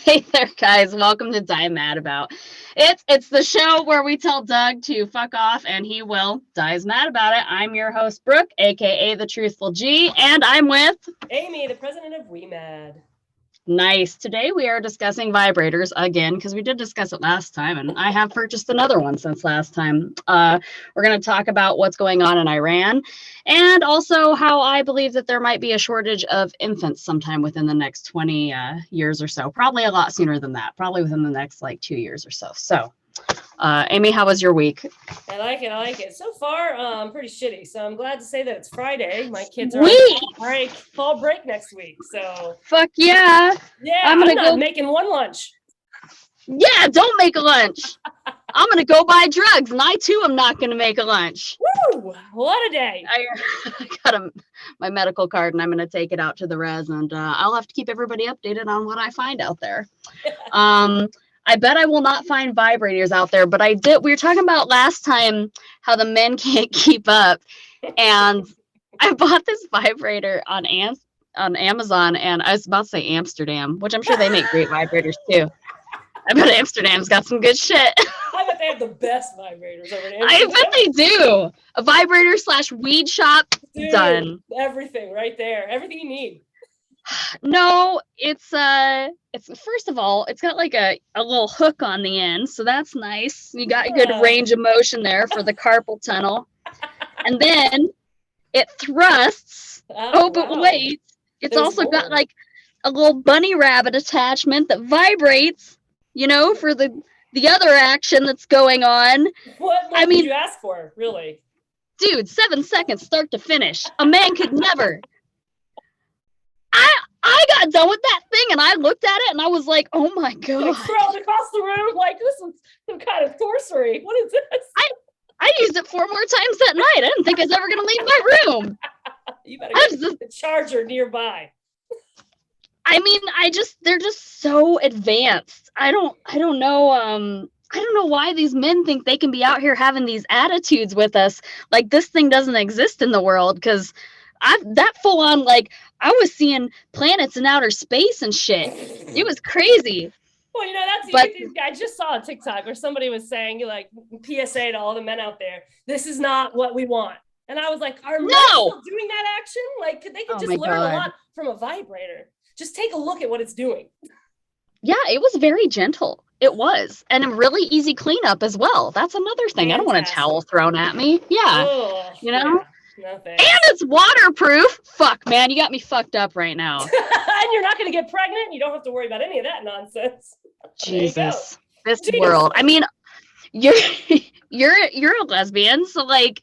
Hey there, guys. Welcome to Die Mad About. It's the show where we tell Doug to fuck off, and he will. Die's mad about it. I'm your host, Brooke, aka the Truthful G, and I'm with Amy, the president of WeMad. Nice. Today we are discussing vibrators again because we did discuss it last time, and I have purchased another one since last time. We're going to talk about what's going on in Iran, and also how I believe that there might be a shortage of infants sometime within the next 20 years or so. Probably a lot sooner than that. Probably within the next 2 years or so. So, Amy, how was your week? I like it. So far, pretty shitty. So I'm glad to say that it's Friday. My kids are on fall break next week. So fuck yeah. Yeah, I'm not making one lunch. Yeah, don't make a lunch. I'm going to go buy drugs, and I too am not going to make a lunch. Woo! What a day. I got my medical card, and I'm going to take it out to the res, and I'll have to keep everybody updated on what I find out there. I bet I will not find vibrators out there, but we were talking about last time how the men can't keep up, and I bought this vibrator on Amazon, and I was about to say Amsterdam, which I'm sure they make great vibrators too. I bet Amsterdam's got some good shit. I bet they have the best vibrators over in Amsterdam. I bet they do. A vibrator / weed shop. Dude, done. Everything right there. Everything you need. No, it's first of all, it's got like a little hook on the end, so that's nice. You got good range of motion there for the carpal tunnel. And then it thrusts. But wait, it's also got like a little bunny rabbit attachment that vibrates, for the other action that's going on. What more did you ask for, really? Dude, 7 seconds start to finish. A man could never. I got done with that thing, and I looked at it, and I was like, oh my God. Like thrown across the room, like, this is some kind of sorcery. What is this? I used it 4 more times that night. I didn't think I was ever going to leave my room. You better get the charger nearby. I mean, they're just so advanced. I don't know. I don't know why these men think they can be out here having these attitudes with us. Like this thing doesn't exist in the world, because that full on, like, I was seeing planets in outer space and shit. It was crazy. Well, I just saw a TikTok where somebody was saying, like, PSA to all the men out there, this is not what we want. And I was like, are men still doing that action? Like, they could just learn a lot from a vibrator. Just take a look at what it's doing. Yeah, it was very gentle. It was. And a really easy cleanup as well. That's another thing. Fantastic. I don't want a towel thrown at me. Yeah. Yeah. No, and it's waterproof. Fuck, man, you got me fucked up right now. And you're not going to get pregnant. You don't have to worry about any of that nonsense. Jesus, this world. I mean, you're a lesbian, so like,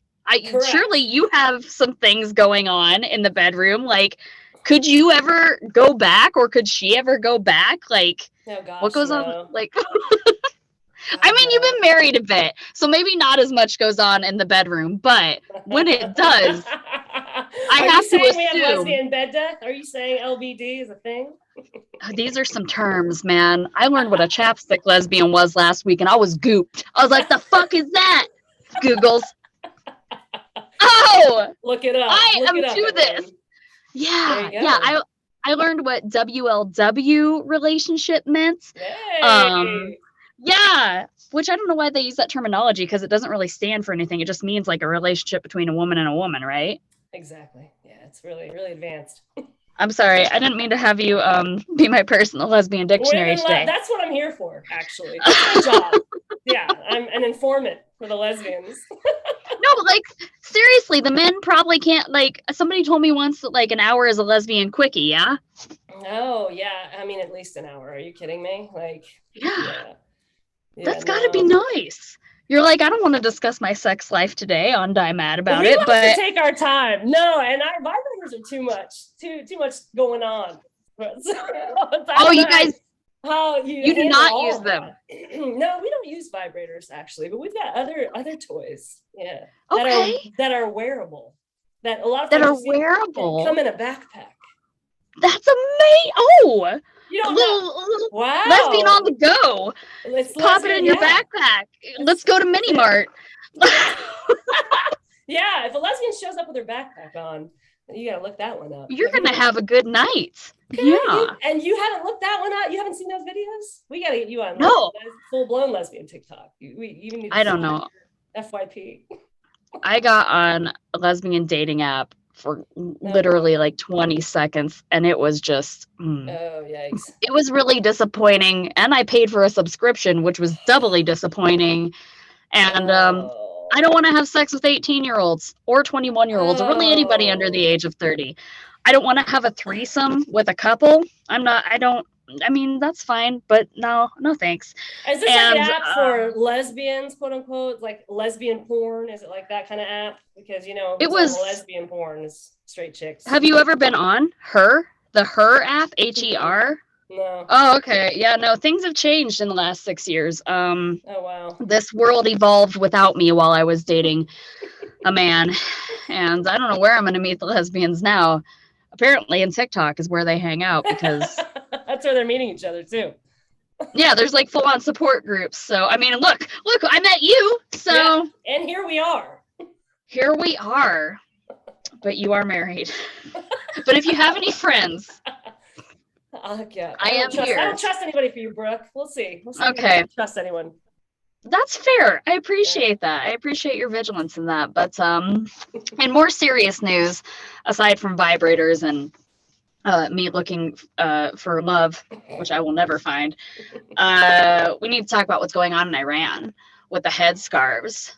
surely you have some things going on in the bedroom. Like, could you ever go back, or could she ever go back? Like, what goes on? Like. I mean, you've been married a bit, so maybe not as much goes on in the bedroom, but when it does, I have to assume. We have lesbian bed death? Are you saying LBD is a thing? These are some terms, man. I learned what a chapstick lesbian was last week, and I was gooped. I was like, the fuck is that? Googles. Oh! Look it up. I am to this. Yeah, yeah. I learned what WLW relationship meant. Yay. Yeah, which I don't know why they use that terminology, because it doesn't really stand for anything. It just means like a relationship between a woman and a woman, right? Exactly. Yeah, it's really, really advanced. I'm sorry. I didn't mean to have you be my personal lesbian dictionary today. That's what I'm here for, actually. That's my job. Yeah, I'm an informant for the lesbians. No, but like, seriously, the men probably can't, like, somebody told me once that like an hour is a lesbian quickie, yeah? Oh, yeah. I mean, at least an hour. Are you kidding me? Like, yeah. That's got to be nice. You're like, I don't want to discuss my sex life today on Die Mad About it, but to take our time. No, and our vibrators are too much going on. You guys, you do not use them. No, we don't use vibrators actually, but we've got other toys. Yeah, that are wearable. That a lot of times wearable come in a backpack. That's amazing. Oh. You don't know. Wow. Lesbian on the go. Pop it in your backpack. Let's go to Mini Mart. Yeah, if a lesbian shows up with her backpack on, you gotta look that one up. You're gonna have a good night. Okay. Yeah. And you haven't looked that one up? You haven't seen those videos? We got to get you on No. full-blown lesbian TikTok. We even need to I don't know. FYP. I got on a lesbian dating app for literally like 20 seconds, and it was just Oh, yikes. It was really disappointing, and I paid for a subscription, which was doubly disappointing. And I don't want to have sex with 18-year-olds or 21-year-olds or really anybody under the age of 30. I don't want to have a threesome with a couple. I mean, that's fine, but no thanks. Is this like an app for lesbians, quote unquote, like lesbian porn? Is it like that kind of app? Because, it was lesbian porn is straight chicks. Have you ever been on the Her app, HER? No. Oh, okay. Yeah, no, things have changed in the last 6 years. Oh, wow. This world evolved without me while I was dating a man, and I don't know where I'm going to meet the lesbians now. Apparently in TikTok is where they hang out, because that's where they're meeting each other too. Yeah, there's like full-on support groups. So, I mean, look, I met you. So, yeah, and here we are. Here we are. But you are married. But if you have any friends, yeah, I am here. I don't trust anybody for you, Brooke. We'll see. Okay. I don't trust anyone. That's fair. I appreciate that. I appreciate your vigilance in that. But in more serious news, aside from vibrators and me looking for love, which I will never find, we need to talk about what's going on in Iran with the headscarves.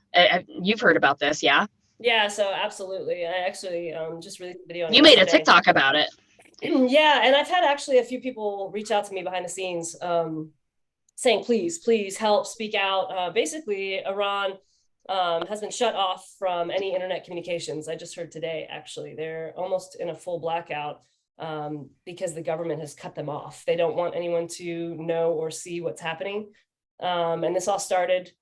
You've heard about this, yeah? Yeah, so absolutely. I actually just released a video on it. You made a TikTok about it. Yeah, and I've had actually a few people reach out to me behind the scenes saying, please help, speak out. Basically, Iran has been shut off from any internet communications. I just heard today, actually. They're almost in a full blackout because the government has cut them off. They don't want anyone to know or see what's happening. And this all started,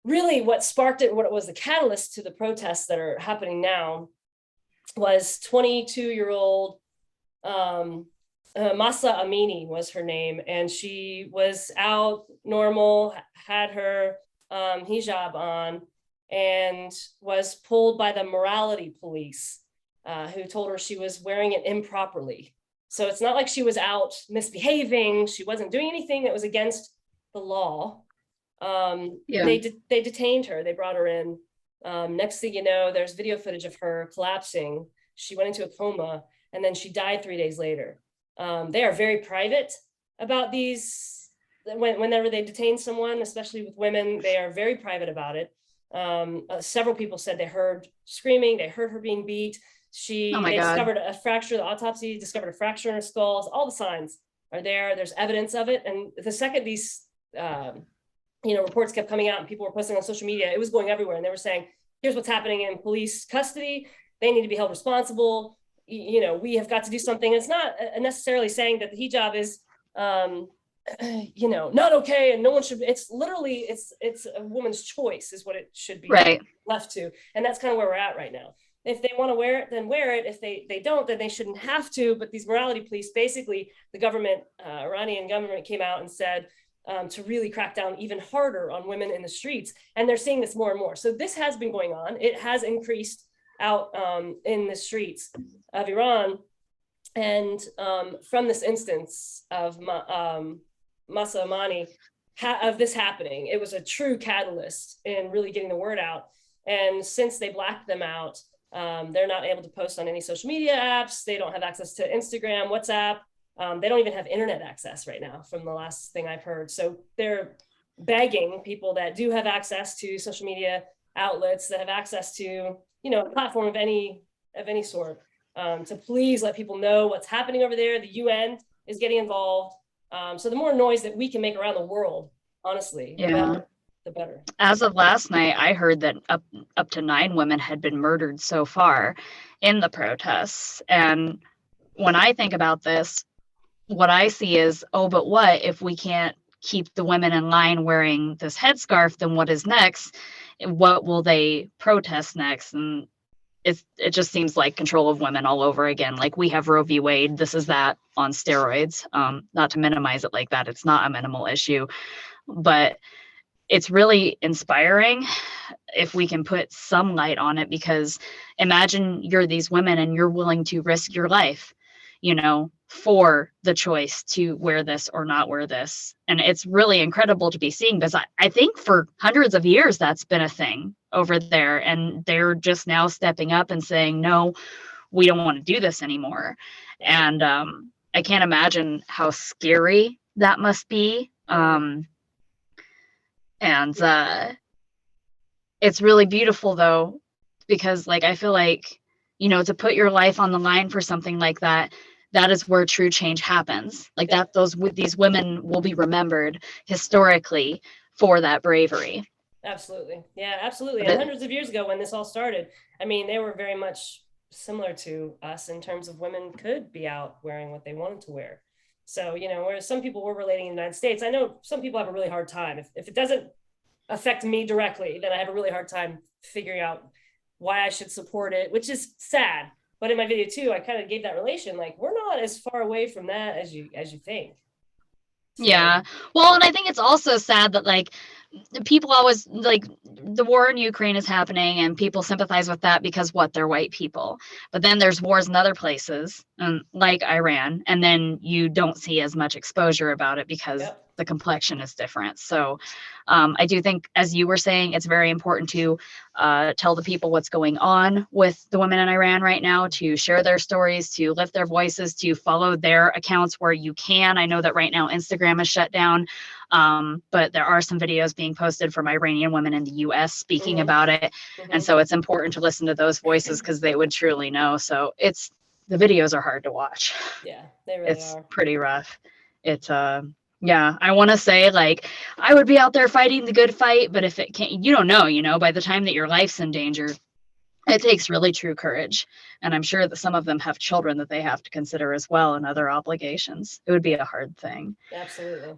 really what sparked it, what was the catalyst to the protests that are happening now was 22-year-old Masa Amini was her name, and she was out normal, had her hijab on, and was pulled by the morality police who told her she was wearing it improperly. So it's not like she was out misbehaving. She wasn't doing anything that was against the law. They detained her. They brought her in. Next thing you know, there's video footage of her collapsing. She went into a coma, and then she died 3 days later. They are very private about these. Whenever they detain someone, especially with women, they are very private about it. Several people said they heard screaming, they heard her being beat. They discovered a fracture. The autopsy discovered a fracture in her skull. All the signs are there. There's evidence of it. And the second these reports kept coming out and people were posting on social media, it was going everywhere. And they were saying, here's what's happening in police custody. They need to be held responsible. We have got to do something. It's not necessarily saying that the hijab is, not okay and no one should. It's literally, it's a woman's choice is what it should be left to. And that's kind of where we're at right now. If they want to wear it, then wear it. If they don't, then they shouldn't have to. But these morality police, basically the government, Iranian government came out and said to really crack down even harder on women in the streets. And they're seeing this more and more. So this has been going on. It has increased out in the streets of Iran. And from this instance of Masa Amani, of this happening, it was a true catalyst in really getting the word out. And since they blacked them out, they're not able to post on any social media apps. They don't have access to Instagram, WhatsApp. They don't even have internet access right now from the last thing I've heard. So they're begging people that do have access to social media outlets, that have access to, a platform of any sort, to please let people know what's happening over there. The UN is getting involved. So the more noise that we can make around the world, honestly, the better. As of last night, I heard that up to 9 women had been murdered so far in the protests. And when I think about this, what I see is, but what if we can't keep the women in line wearing this headscarf? Then what is next? What will they protest next? And it just seems like control of women all over again. Like, we have Roe v. Wade. This is that on steroids. Not to minimize it like that. It's not a minimal issue, but it's really inspiring if we can put some light on it, because imagine you're these women and you're willing to risk your life, for the choice to wear this or not wear this. And it's really incredible to be seeing, because I think for hundreds of years that's been a thing over there, and they're just now stepping up and saying, no, we don't want to do this anymore. And I can't imagine how scary that must be. And it's really beautiful though, because like I feel like, you know, to put your life on the line for something like that, that is where true change happens. Like that, these women will be remembered historically for that bravery. Absolutely. Yeah, absolutely. And hundreds of years ago when this all started, I mean, they were very much similar to us in terms of women could be out wearing what they wanted to wear. So, you know, whereas some people were relating in the United States, I know some people have a really hard time. If it doesn't affect me directly, then I have a really hard time figuring out why I should support it, which is sad. But in my video too, I kind of gave that relation, like we're not as far away from that as you think. So. Yeah. Well, and I think it's also sad that like people always like the war in Ukraine is happening and people sympathize with that because they're white people. But then there's wars in other places like Iran, and then you don't see as much exposure about it because the complexion is different. So I do think, as you were saying, it's very important to tell the people what's going on with the women in Iran right now, to share their stories, to lift their voices, to follow their accounts where you can. I know that right now Instagram is shut down, but there are some videos being posted from Iranian women in the US speaking about it. And so it's important to listen to those voices because they would truly know. So the videos are hard to watch. Yeah, they really are. It's pretty rough. It's yeah, I want to say like I would be out there fighting the good fight, but if it can't, you don't know, you know, by the time that your life's in danger, it takes really true courage. And I'm sure that some of them have children that they have to consider as well and other obligations. It would be a hard thing. Absolutely.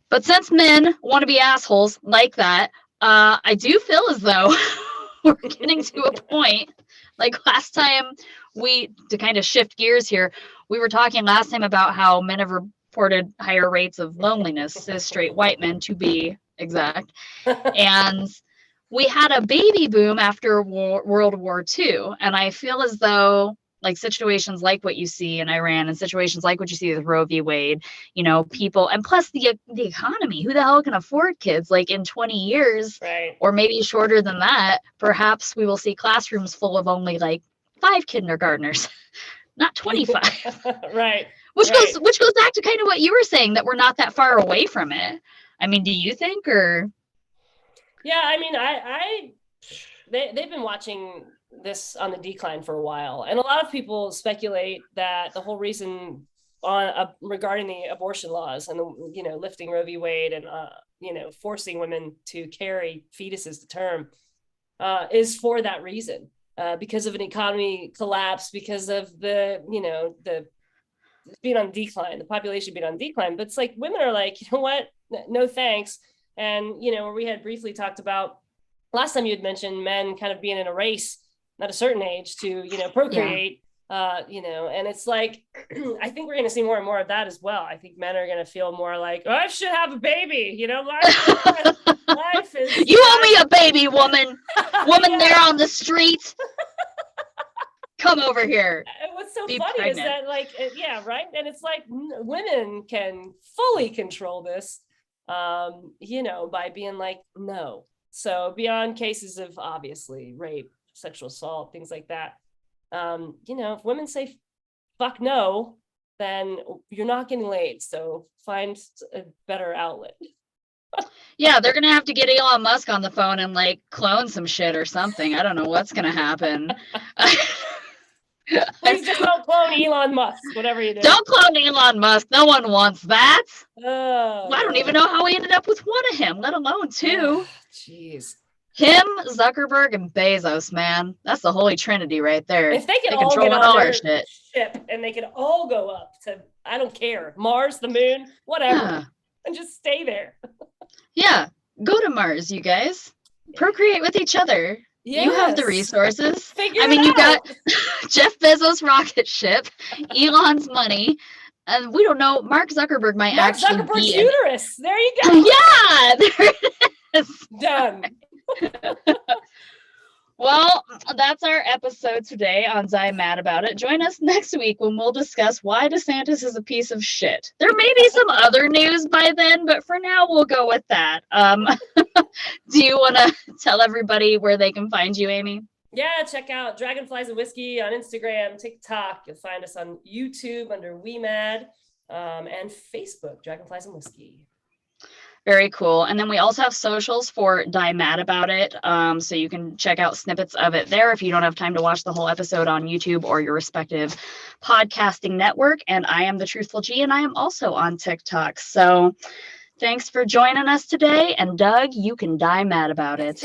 But since men want to be assholes like that, I do feel as though we're getting to a point. Like last time to kind of shift gears here, we were talking last time about how men have reported higher rates of loneliness, as straight white men to be exact. And we had a baby boom after World War II. And I feel as though like situations like what you see in Iran and situations like what you see with Roe v. Wade, you know, people, and plus the economy, who the hell can afford kids? Like in 20 years, right, or maybe shorter than that, perhaps we will see classrooms full of only like 5 kindergartners, not 25. Right. Which goes back to kind of what you were saying, that we're not that far away from it. I mean, do you think, or? Yeah, I mean, they've been watching this on the decline for a while, and a lot of people speculate that the whole reason regarding the abortion laws and the, lifting Roe v. Wade and forcing women to carry fetuses to term is for that reason, because of an economy collapse, because of the being on decline, the population being on decline. But it's like women are like, you know what, no thanks. And where we had briefly talked about last time, you had mentioned men kind of being in a race at a certain age to procreate. And it's like I think we're going to see more and more of that as well. I think men are going to feel more like, oh, I should have a baby, life is you owe me a baby, woman there on the street. Come over here. What's so funny is that right, and it's like women can fully control this by being like, no. So beyond cases of obviously rape, sexual assault, things like that, if women say fuck no, then you're not getting laid. So find a better outlet. Yeah, they're gonna have to get Elon Musk on the phone and like clone some shit or something. I don't know what's gonna happen. Please just don't clone Elon Musk, whatever you do. Don't clone Elon Musk. No one wants that. I don't even know how we ended up with one of him, let alone two. Jeez. Him, Zuckerberg, and Bezos, man. That's the holy trinity right there. If they could all get on their ship and they could all go up to, I don't care, Mars, the moon, whatever, and just stay there. Yeah. Go to Mars, you guys. Procreate with each other. Yes. You have the resources. You got Jeff Bezos' rocket ship, Elon's money, and we don't know. Mark Zuckerberg might actually Zuckerberg's uterus. There you go. Yeah, there it is. Done. Well, that's our episode today on I'm Mad About It. Join us next week when we'll discuss why DeSantis is a piece of shit. There may be some other news by then, but for now, we'll go with that. Do you want to tell everybody where they can find you, Amy? Yeah, check out Dragonflies and Whiskey on Instagram, TikTok. You'll find us on YouTube under We Mad, and Facebook, Dragonflies and Whiskey. Very cool. And then we also have socials for Die Mad About It. So you can check out snippets of it there if you don't have time to watch the whole episode on YouTube or your respective podcasting network. And I am the Truthful G, and I am also on TikTok. So thanks for joining us today. And Doug, you can die mad about it.